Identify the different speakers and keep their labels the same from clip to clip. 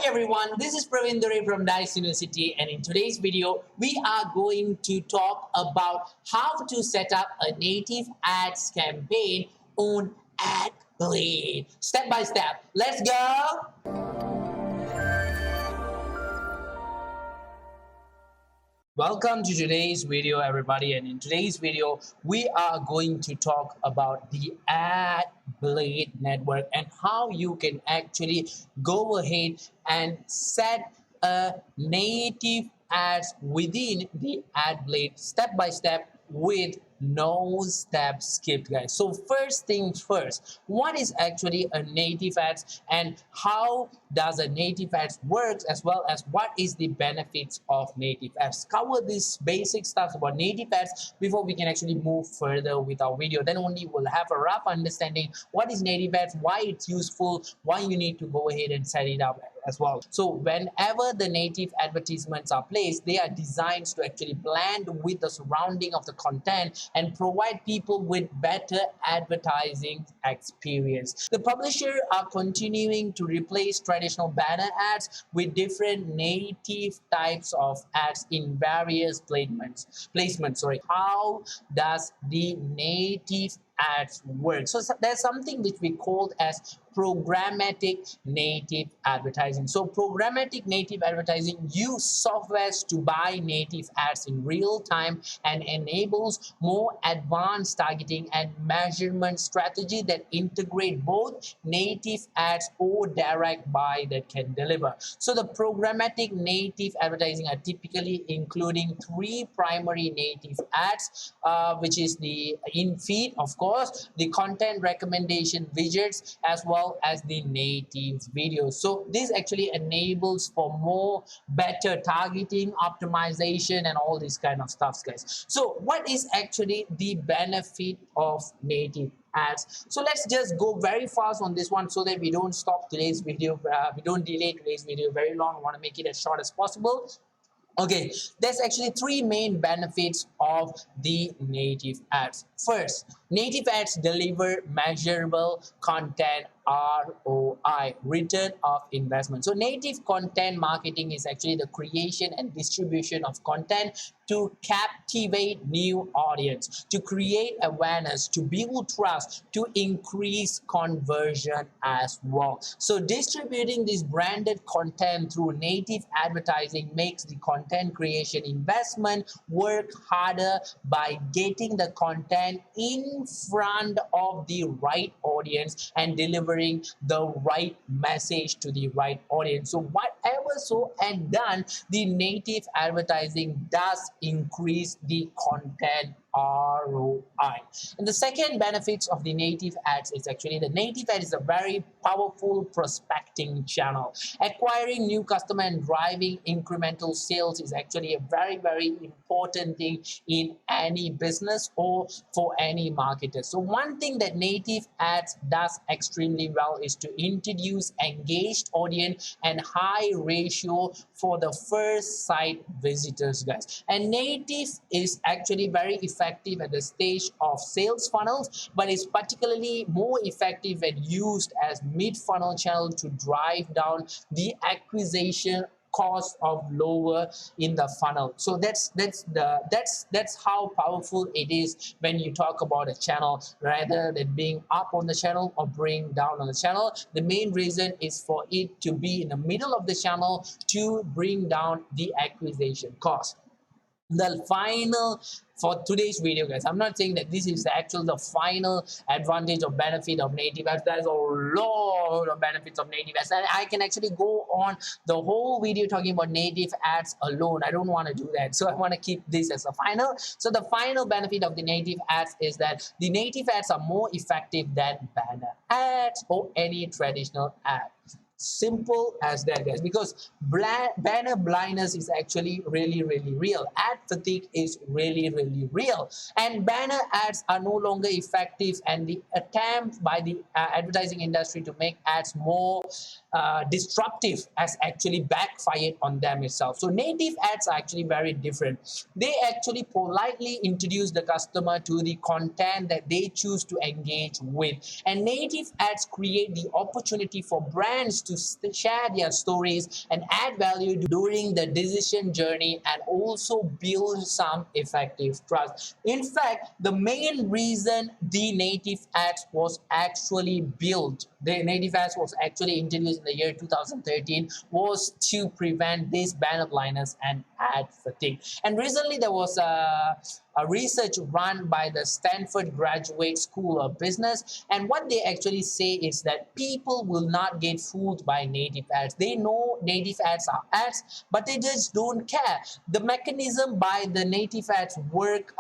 Speaker 1: everyone, this is Praveen Dure from Dice University, and in today's video we are going to talk about how to set up a native ads campaign on Adblade. Step by step. Let's go! Welcome to today's video, everybody, and in today's video we are going to talk about the Adblade network and how you can actually go ahead and set a native ads within the Adblade step by step with no step skipped, guys. So first things first, what is actually a native ads and how does a native ads works, as well as what is the benefits of native ads? Cover this basic stuff about native ads before we can actually move further with our video. Then only we'll have a rough understanding what is native ads, why it's useful, why you need to go ahead and set it up as well. So whenever the native advertisements are placed, they are designed to actually blend with the surrounding of the content and provide people with better advertising experience. The publisher are continuing to replace traditional banner ads with different native types of ads in various placements. How does the native ads work? So there's something which we call as programmatic native advertising. So programmatic native advertising use softwares to buy native ads in real time and enables more advanced targeting and measurement strategy that integrate both native ads or direct buy that can deliver. So the programmatic native advertising are typically including three primary native ads, which is the in-feed, of course, the content recommendation widgets, as well as the native videos. So this actually enables for more better targeting, optimization, and all this kind of stuff, guys. So what is actually the benefit of native ads? So let's just go very fast on this one so that we don't stop today's video, we don't delay today's video very long. I want to make it as short as possible. Okay, there's actually three main benefits of the native ads. First, native ads deliver measurable content ROI, return of investment. So native content marketing is actually the creation and distribution of content to captivate new audience, to create awareness, to build trust, to increase conversion as well. So distributing this branded content through native advertising makes the content creation investment work harder by getting the content in front of the right audience and delivering the right message to the right audience. So whatever so and done, the native advertising does increase the content ROI. And the second benefits of the native ads is actually the native ad is a very powerful prospecting channel. Acquiring new customer and driving incremental sales is actually a very, very important thing in any business or for any marketer. So one thing that native ads does extremely well is to introduce engaged audience and high ratio for the first site visitors, guys. And native is actually very effective at the stage of sales funnels, but is particularly more effective and used as mid-funnel channel to drive down the acquisition cost of lower in the funnel. So that's how powerful it is when you talk about a channel rather than being up on the channel or bring down on the channel. The main reason is for it to be in the middle of the channel to bring down the acquisition cost. The final for today's video, guys, I'm not saying that this is the final advantage or benefit of native ads. There's a lot of benefits of native ads, and I can actually go on the whole video talking about native ads alone. I don't want to do that, so I want to keep this as a final. So the final benefit of the native ads is that the native ads are more effective than banner ads or any traditional ad. Simple as that, guys, because banner blindness is actually really real. Ad fatigue is really real, and banner ads are no longer effective, and the attempt by the advertising industry to make ads more disruptive has actually backfired on them itself. So native ads are actually very different. They actually politely introduce the customer to the content that they choose to engage with, and native ads create the opportunity for brands to share their stories and add value during the decision journey, and also build some effective trust. In fact, the main reason the native ads was actually built, the native ads was actually introduced in the year 2013, was to prevent this banner blindness and ad fatigue. And recently there was a research run by the Stanford Graduate School of Business, and what they actually say is that people will not get fooled by native ads. They know native ads are ads, but they just don't care. The mechanism by the native ads work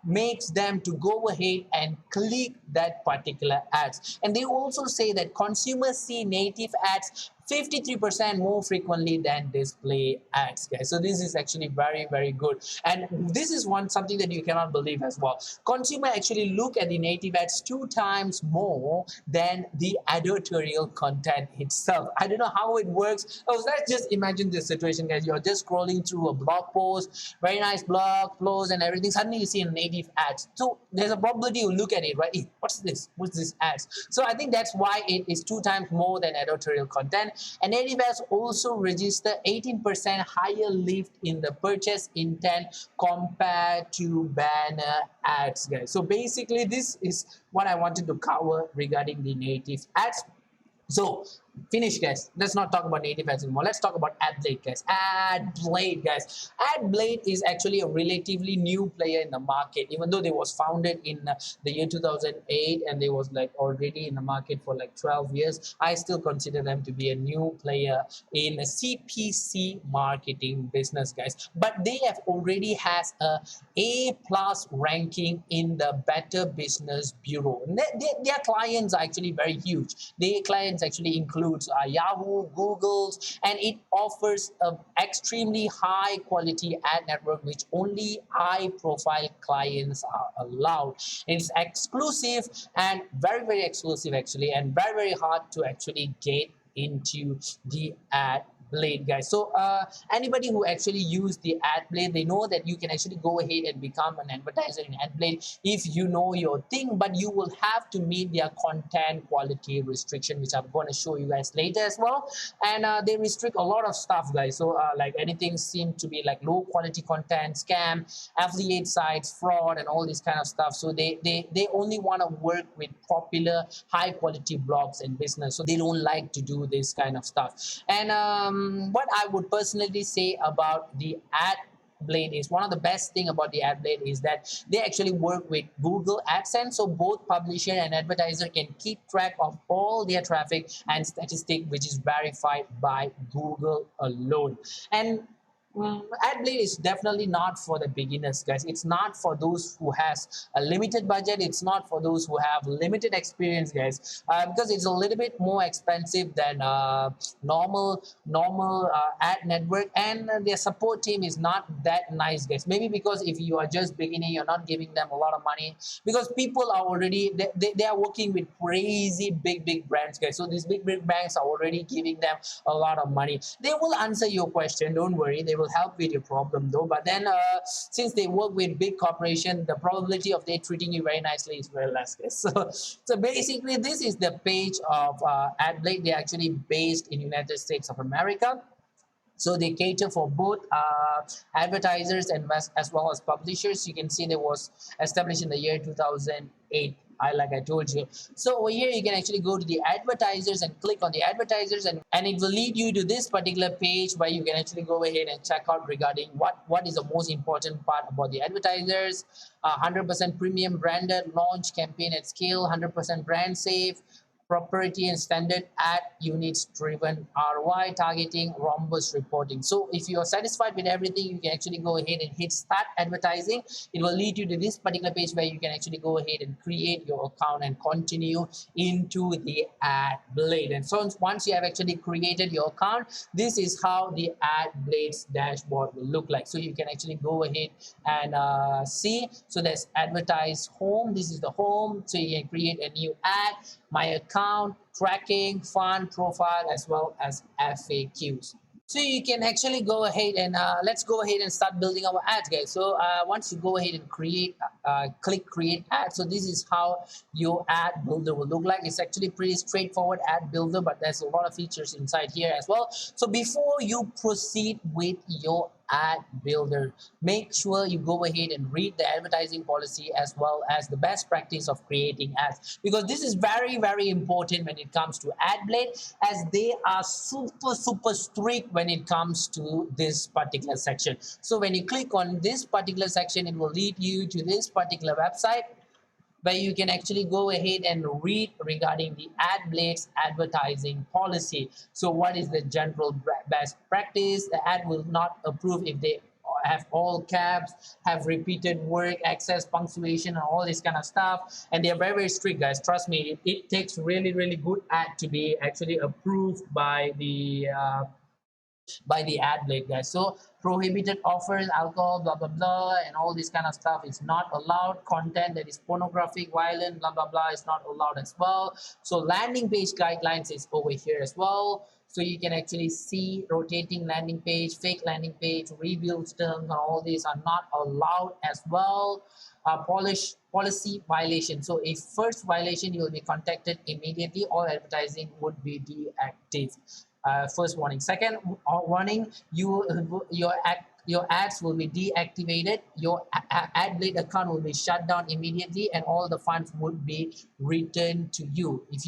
Speaker 1: makes them to go ahead and click that particular ads. And they also say that consumers see native ads 53% more frequently than display ads, guys. So this is actually very, very good. And this is something that you cannot believe as well. Consumer actually look at the native ads 2 times more than the editorial content itself. I don't know how it works. Oh, let's just imagine this situation, guys. You're just scrolling through a blog post, very nice blog post and everything. Suddenly you see a native ads. So there's a probability you look at it, right? Hey, what's this? What's this ads? So I think that's why it is 2 times more than editorial content. And native ads also register 18% higher lift in the purchase intent compared to banner ads, guys. So basically, this is what I wanted to cover regarding the native ads. So finish, guys. Let's not talk about native ads anymore. Let's talk about Adblade, guys. Adblade, guys. Adblade is actually a relatively new player in the market, even though they was founded in the year 2008 and they was like already in the market for like 12 years. I still consider them to be a new player in a CPC marketing business, guys. But they have already has a A+ ranking in the Better Business Bureau. And their clients are actually very huge. Their clients actually include Yahoo, Google's, and it offers an extremely high quality ad network which only high profile clients are allowed. It's exclusive and very, very exclusive actually, and very, very hard to actually get into the Adblade, guys. So anybody who actually use the Adblade, they know that you can actually go ahead and become an advertiser in Adblade if you know your thing, but you will have to meet their content quality restriction, which I'm going to show you guys later as well. And they restrict a lot of stuff, guys. So like anything seem to be like low quality content, scam, affiliate sites, fraud, and all this kind of stuff. So they only want to work with popular high quality blogs and business, so they don't like to do this kind of stuff. And what I would personally say about the Adblade is, one of the best thing about the Adblade is that they actually work with Google AdSense, so both publisher and advertiser can keep track of all their traffic and statistic, which is verified by Google alone. And Adblade is definitely not for the beginners, guys. It's not for those who has a limited budget. It's not for those who have limited experience, guys, because it's a little bit more expensive than normal ad network, and their support team is not that nice, guys. Maybe because if you are just beginning, you're not giving them a lot of money, because people are already they are working with crazy big brands, guys. So these big brands are already giving them a lot of money. They will answer your question, don't worry. They will help with your problem though, but then since they work with big corporation, the probability of they treating you very nicely is very less, guys. So basically this is the page of Adblade. They're actually based in United States of America. So they cater for both advertisers and as well as publishers. You can see they was established in the year 2008. Like I told you. So over here you can actually go to the advertisers and click on the advertisers, and it will lead you to this particular page where you can actually go ahead and check out regarding what is the most important part about the advertisers. 100% premium branded launch campaign at scale, 100% brand safe, proprietary and standard ad units driven, ROI targeting, rhombus reporting. So if you are satisfied with everything, you can actually go ahead and hit start advertising. It will lead you to this particular page where you can actually go ahead and create your account and continue into the Adblade. And so once you have actually created your account, this is how the Adblade's dashboard will look like. So you can actually go ahead and see. So there's advertise home. This is the home. So you can create a new ad, my account, account, tracking, fund, profile, as well as FAQs. So you can actually go ahead and let's go ahead and start building our ads, guys. So once you go ahead and click create ad. So this is how your ad builder will look like. It's actually pretty straightforward ad builder, but there's a lot of features inside here as well. So before you proceed with your ad builder, make sure you go ahead and read the advertising policy as well as the best practice of creating ads, because this is very, very important when it comes to Adblade, as they are super strict when it comes to this particular section. So when you click on this particular section, it will lead you to this particular website where you can actually go ahead and read regarding the Adblade's advertising policy. So what is the general best practice? The ad will not approve if they have all caps, have repeated work, access, punctuation, and all this kind of stuff. And they're very, very strict, guys. Trust me, it takes really, really good ad to be actually approved by the Adblade, guys. So prohibited offers, alcohol, blah blah blah, and all this kind of stuff is not allowed. Content that is pornographic, violent, blah blah blah is not allowed as well. So landing page guidelines is over here as well. So you can actually see rotating landing page, fake landing page, rebuild terms, and all these are not allowed as well. Policy violation. So if first violation, you will be contacted immediately. All advertising would be deactive. First warning. Second warning, your ads will be deactivated. Your Adblade account will be shut down immediately, and all the funds would be returned to you. If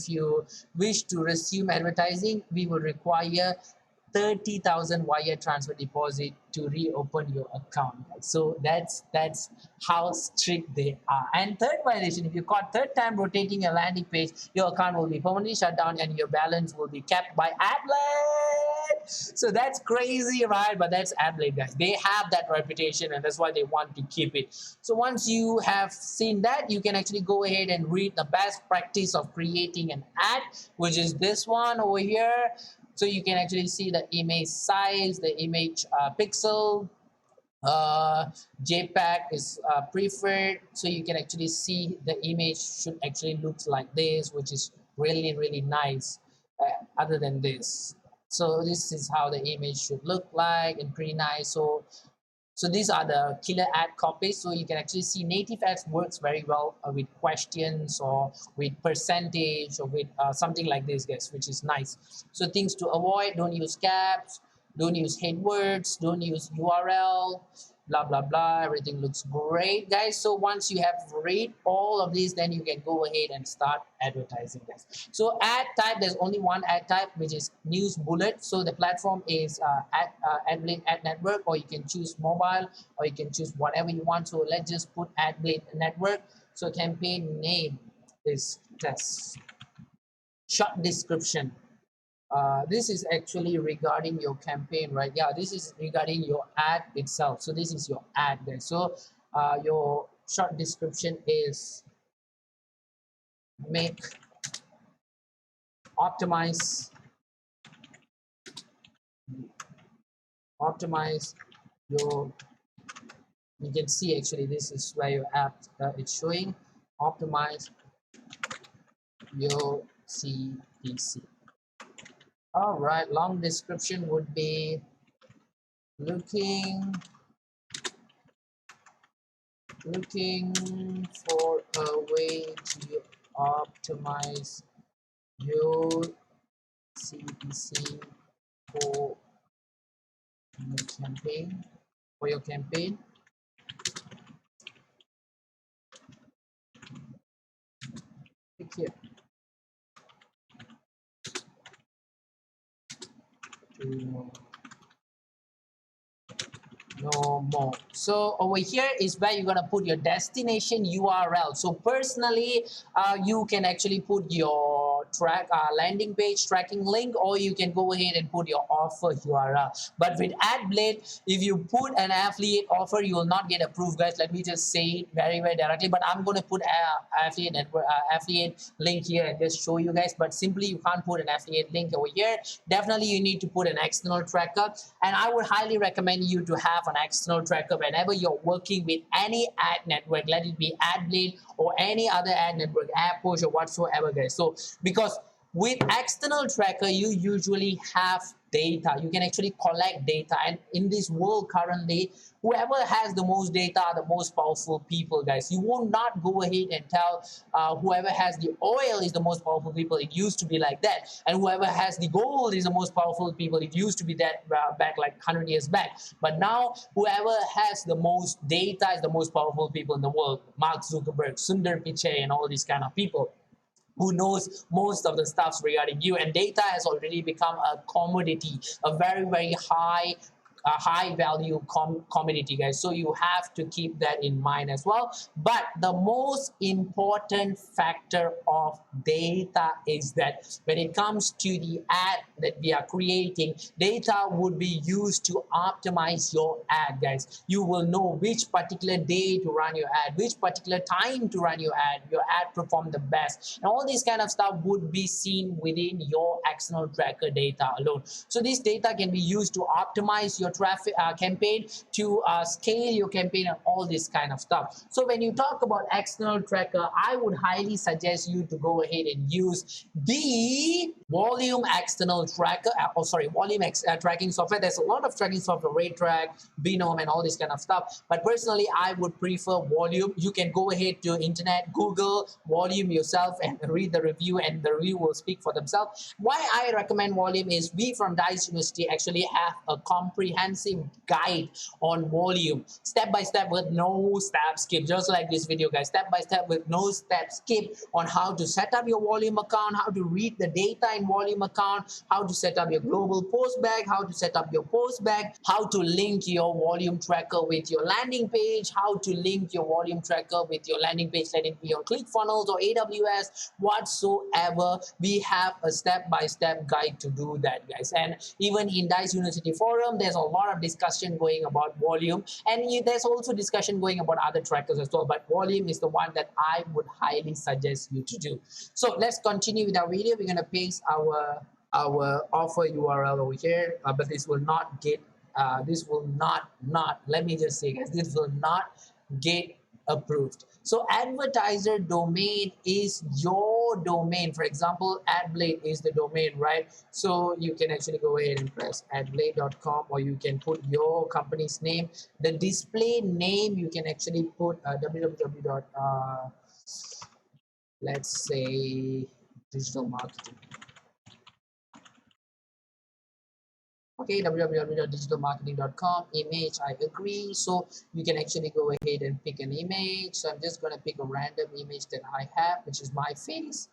Speaker 1: you wish to resume advertising, we will require 30,000 wire transfer deposit to reopen your account. So that's how strict they are. And third violation, if you caught third time rotating your landing page, your account will be permanently shut down and your balance will be kept by Adblade. So that's crazy, right? But that's Adblade, guys. They have that reputation, and that's why they want to keep it. So once you have seen that, you can actually go ahead and read the best practice of creating an ad, which is this one over here. So you can actually see the image size, the image pixel, JPEG is preferred. So you can actually see the image should actually look like this, which is really, really nice other than this. So this is how the image should look like, and pretty nice. So these are the killer ad copies. So you can actually see native ads works very well with questions or with percentage or with something like this, guys, which is nice. So things to avoid: don't use caps, don't use hate words, don't use URL, blah blah blah. Everything looks great, guys. So once you have read all of these, then you can go ahead and start advertising, guys. So ad type, there's only one ad type, which is news bullet. So the platform is Adblade Ad Network, or you can choose mobile, or you can choose whatever you want. So let's just put Adblade Network. So campaign name is test. Short description. This is actually regarding your campaign, right? Yeah, this is regarding your ad itself. So this is your ad there. So your short description is make optimize your, you can see actually this is where your app it's showing, optimize your CPC. All right, long description would be looking for a way to optimize your CPC for your campaign. Click here to no more. So over here is where you're gonna put your destination URL. So personally, you can actually put your landing page tracking link, or you can go ahead and put your offer URL. But with Adblade, if you put an affiliate offer, you will not get approved, guys. Let me just say it very directly, but I'm going to put affiliate link here and just show you guys. But simply, you can't put an affiliate link over here. Definitely you need to put an external tracker, and I would highly recommend you to have an external tracker whenever you're working with any ad network, let it be Adblade or any other ad network, AdPush or whatsoever, guys. So because with external tracker, you usually have data. You can actually collect data, and in this world currently, whoever has the most data are the most powerful people, guys. You will not go ahead and tell whoever has the oil is the most powerful people. It used to be like that. And whoever has the gold is the most powerful people. It used to be that back like 100 years back. But now whoever has the most data is the most powerful people in the world. Mark Zuckerberg, Sundar Pichai, and all these kind of people who knows most of the stuffs regarding you. And data has already become a commodity, a very high value commodity, guys. So you have to keep that in mind as well. But the most important factor of data is that when it comes to the ad that we are creating, data would be used to optimize your ad, guys. You will know which particular day to run your ad, which particular time to run your ad performed the best, and all these kind of stuff would be seen within your external tracker data alone. So this data can be used to optimize your traffic campaign, to scale your campaign, and all this kind of stuff. So when you talk about external tracker, I would highly suggest you to go ahead and use the volume external tracker, tracking software. There's a lot of tracking software, RateTrack, Binom, and all this kind of stuff, but personally I would prefer volume. You can go ahead to internet, Google volume yourself, and read the review, and the review will speak for themselves. Why I recommend volume is we from Dice University actually have a comprehensive guide on volume, step by step, with no step skip, just like this video, guys. Step by step with no step skip on how to set up your volume account, how to read the data in volume account, how to set up your global post bag, how to set up your post bag, how to link your volume tracker with your landing page, how to link your volume tracker with your landing page, let it be on ClickFunnels or AWS, whatsoever. We have a step-by-step guide to do that, guys. And even in Dice University forum, there's a lot of discussion going about volume, and there's also discussion going about other trackers as well, but volume is the one that I would highly suggest you to do. So let's continue with our video. We're going to paste our offer URL over here, but this will not get let me just say, guys, this will not get approved. So advertiser domain is your domain. For example, Adblade is the domain, right? So you can actually go ahead and press adblade.com, or you can put your company's name. The display name, you can actually put www. Let's say digital marketing. Okay, www.digitalmarketing.com. Image, I agree. So you can actually go ahead and pick an image. So I'm just going to pick a random image that I have, which is my face.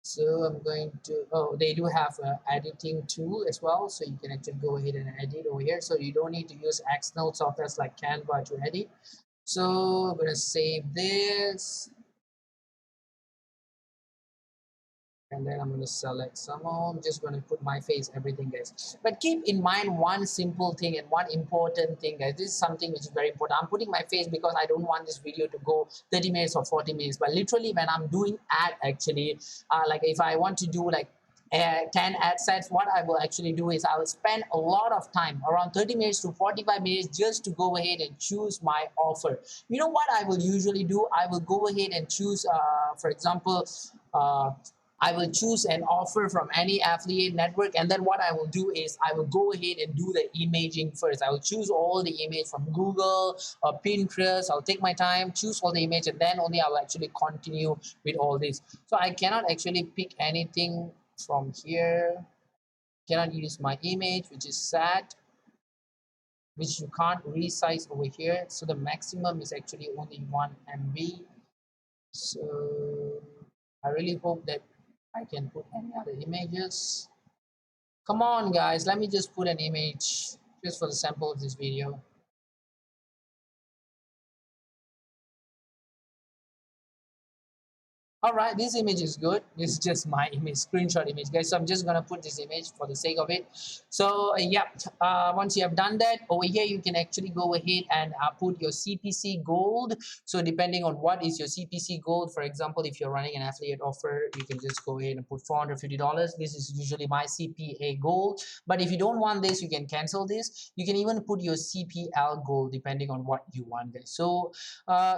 Speaker 1: So I'm going to, oh, they do have an editing tool as well. So you can actually go ahead and edit over here. So you don't need to use external softwares like Canva to edit. So I'm going to save this. And then I'm going to select some more. I'm just going to put my face, everything, guys. But keep in mind one simple thing and one important thing, guys. This is something which is very important. I'm putting my face because I don't want this video to go 30 minutes or 40 minutes. But literally when I'm doing ad, actually, like if I want to do like 10 ad sets, what I will actually do is I will spend a lot of time, around 30 minutes to 45 minutes, just to go ahead and choose my offer. You know what I will usually do? I will go ahead and choose, for example, I will choose an offer from any affiliate network, and then what I will do is I will go ahead and do the imaging first. I will choose all the image from Google or Pinterest. I'll take my time, choose all the image, and then only I will actually continue with all this. So I cannot actually pick anything from here. Cannot use my image, which is sad, which you can't resize over here. So the maximum is actually only 1 MB. So I really hope that I can put any other images. Come on, guys, let me just put an image just for the sample of this video. All right, this image is good. This is just my image, screenshot image, guys. So I'm just gonna put this image for the sake of it. So yeah, once you have done that, over here you can actually go ahead and put your CPC gold. So depending on what is your CPC gold, for example, if you're running an affiliate offer, you can just go ahead and put $450. This is usually my CPA gold. But if you don't want this, you can cancel this. You can even put your CPL gold depending on what you want, guys. So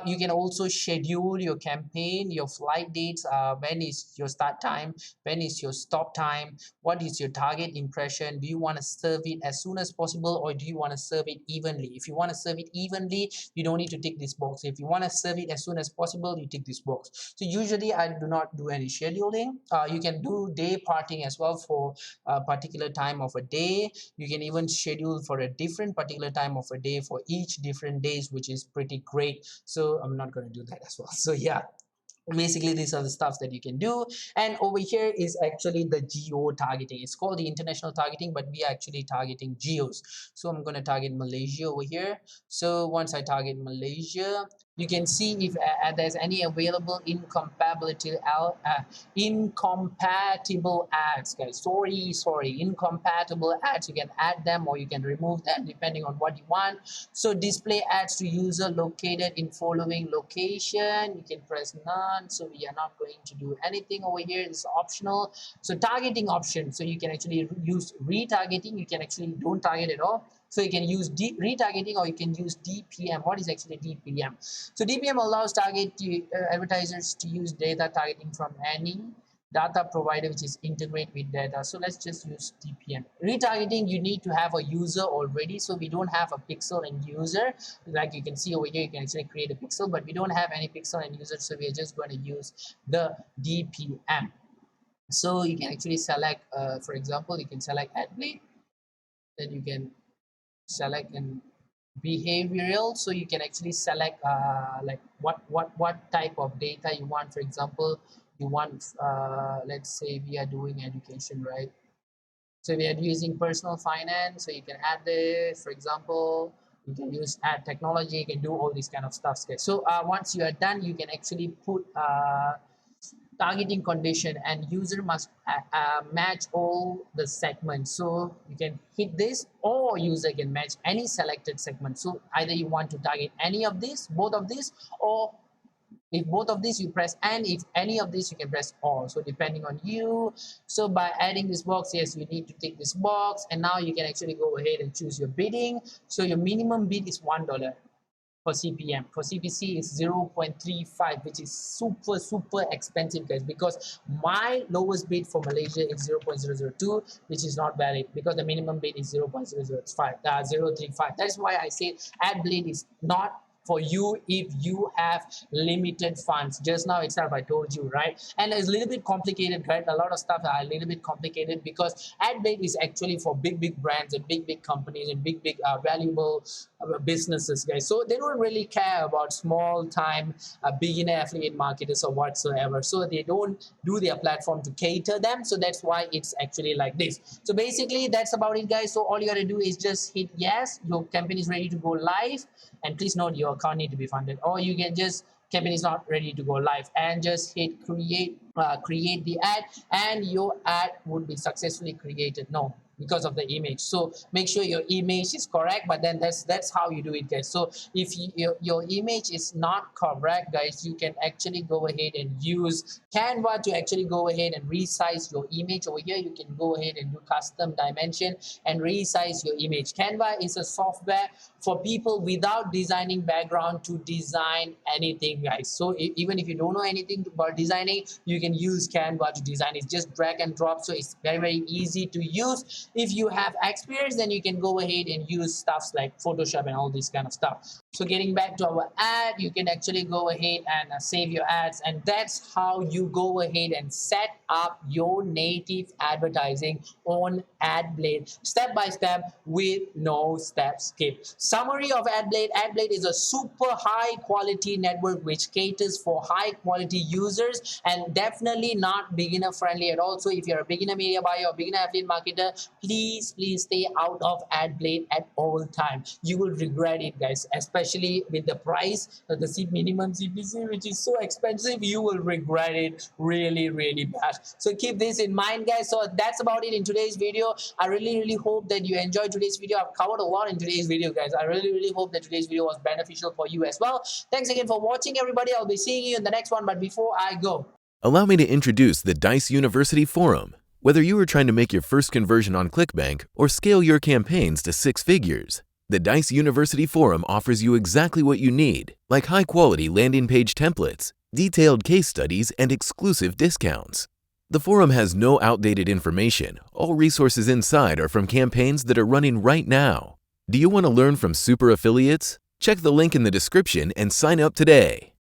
Speaker 1: you can also schedule your campaign, your flight dates, when is your start time, when is your stop time, what is your target impression, do you want to serve it as soon as possible or do you want to serve it evenly. If you want to serve it evenly, you don't need to tick this box. If you want to serve it as soon as possible, you tick this box. So usually I do not do any scheduling. You can do day parting as well for a particular time of a day. You can even schedule for a different particular time of a day for each different days, which is pretty great. So I'm not going to do that as well. So yeah, basically these are the stuffs that you can do. And over here is actually the geo targeting. It's called the international targeting, but we are actually targeting geos. So I'm going to target Malaysia over here. So once I target Malaysia, you can see if there's any available incompatible ads, guys. Sorry, incompatible ads. You can add them or you can remove them depending on what you want. So display ads to user located in following location, you can press none. So we are not going to do anything over here. It's optional. So targeting option, so you can actually use retargeting. You can actually don't target at all. So you can use retargeting or you can use DPM. What is actually DPM? So DPM allows advertisers to use data targeting from any data provider which is integrate with data. So let's just use DPM. Retargeting, you need to have a user already. So we don't have a pixel and user. Like you can see over here, you can actually create a pixel, but we don't have any pixel and user. So we are just going to use the DPM. So you can actually select, for example, you can select Adblade. Then you can select and behavioral, so you can actually select like what type of data you want. For example, you want let's say we are doing education, right? So we are using personal finance, so you can add this. For example, you can use add technology, you can do all these kind of stuff, guys. So once you are done, you can actually put targeting condition, and user must match all the segments. So you can hit this, or user can match any selected segment. So either you want to target any of these, both of these, or if both of these you press, and if any of these you can press all. So depending on you. So by adding this box, yes, you need to tick this box, and now you can actually go ahead and choose your bidding. So your minimum bid is $1. For CPM. For CPC is 0.35, which is super expensive, guys, because my lowest bid for Malaysia is 0.002, which is not valid because the minimum bid is 0.035. That's why I say Adblade is not for you if you have limited funds. Just now itself I told you, right? And it's a little bit complicated, right? A lot of stuff are a little bit complicated because Adblade is actually for big brands and big companies and big valuable businesses, guys. So they don't really care about small time beginner affiliate marketers or whatsoever. So they don't do their platform to cater them. So that's why it's actually like this. So basically that's about it, guys. So all you got to do is just hit yes, your campaign is ready to go live. And please note your account need to be funded, or you can just campaign is not ready to go live and just hit create the ad, and your ad would be successfully created. No, because of the image. So make sure your image is correct, but then that's how you do it, guys. So if your image is not correct, guys, you can actually go ahead and use Canva to actually go ahead and resize your image. Over here you can go ahead and do custom dimension and resize your image. Canva is a software for people without designing background to design anything, guys. So even if you don't know anything about designing, you can use Canva to design. It's just drag and drop, so it's very easy to use. If you have experience, then you can go ahead and use stuffs like Photoshop and all this kind of stuff. So getting back to our ad, you can actually go ahead and save your ads, and that's how you go ahead and set up your native advertising on Adblade step by step with no step skip. Summary of Adblade. Adblade is a super high quality network which caters for high quality users and definitely not beginner friendly at all. So if you're a beginner media buyer or beginner affiliate marketer, please stay out of Adblade at all times. You will regret it, guys, especially especially with the price, the minimum CPC, which is so expensive, you will regret it really, really bad. So keep this in mind, guys. So that's about it in today's video. I really hope that you enjoyed today's video. I've covered a lot in today's video, guys. I really hope that today's video was beneficial for you as well. Thanks again for watching, everybody. I'll be seeing you in the next one. But before I go,
Speaker 2: allow me to introduce the Dice University Forum. Whether you are trying to make your first conversion on ClickBank or scale your campaigns to 6 figures, the Dice University Forum offers you exactly what you need, like high-quality landing page templates, detailed case studies, and exclusive discounts. The forum has no outdated information. All resources inside are from campaigns that are running right now. Do you want to learn from super affiliates? Check the link in the description and sign up today.